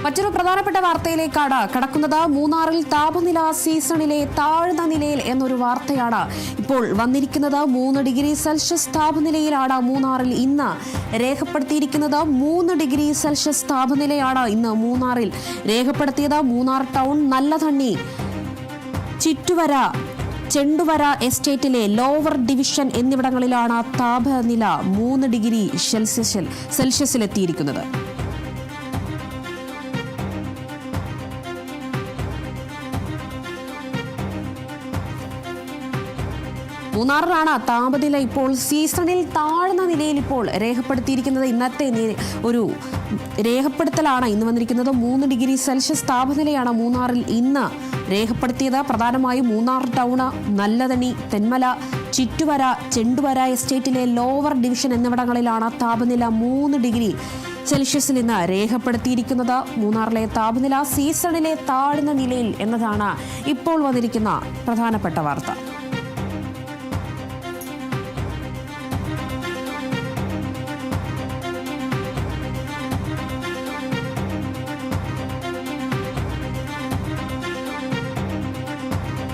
മറ്റൊരു പ്രധാനപ്പെട്ട വാർത്തയിലേക്കാണ് കടക്കുന്നത്. മൂന്നാറിൽ താപനില സീസണിലെ താഴ്ന്ന നിലയിൽ എന്നൊരു വാർത്തയാണ് ഇപ്പോൾ വന്നിരിക്കുന്നത്. 3 ഡിഗ്രി സെൽഷ്യസ് താപനിലയിലാണ് മൂന്നാറിൽ ഇന്ന് രേഖപ്പെടുത്തിയിരിക്കുന്നത്. 3 ഡിഗ്രി സെൽഷ്യസ് താപനിലയാണ് ഇന്ന് മൂന്നാറിൽ രേഖപ്പെടുത്തിയത്. മൂന്നാർ ടൗൺ, നല്ലതണ്ണി, ചിറ്റുവര, ചെണ്ടുവര എസ്റ്റേറ്റിലെ ലോവർ ഡിവിഷൻ എന്നിവിടങ്ങളിലാണ് താപനില 3 ഡിഗ്രി സെൽഷ്യസിലെത്തിയിരിക്കുന്നത്. മൂന്നാറിലാണ് താപനില ഇപ്പോൾ സീസണിൽ താഴ്ന്ന നിലയിൽ ഇപ്പോൾ രേഖപ്പെടുത്തിയിരിക്കുന്നത്. ഇന്നത്തെ ഒരു രേഖപ്പെടുത്തലാണ് ഇന്ന് വന്നിരിക്കുന്നത്. 3 ഡിഗ്രി സെൽഷ്യസ് താപനിലയാണ് മൂന്നാറിൽ ഇന്ന് രേഖപ്പെടുത്തിയത്. പ്രധാനമായും മൂന്നാർ ടൗണ്, നല്ലതണ്ണി, തെന്മല, ചിറ്റുവര, ചെണ്ടുവര എസ്റ്റേറ്റിലെ ലോവർ ഡിവിഷൻ എന്നിവിടങ്ങളിലാണ് താപനില 3 ഡിഗ്രി സെൽഷ്യസിൽ ഇന്ന് രേഖപ്പെടുത്തിയിരിക്കുന്നത്. മൂന്നാറിലെ താപനില സീസണിലെ താഴ്ന്ന നിലയിൽ എന്നതാണ് ഇപ്പോൾ വന്നിരിക്കുന്ന പ്രധാനപ്പെട്ട വാർത്ത.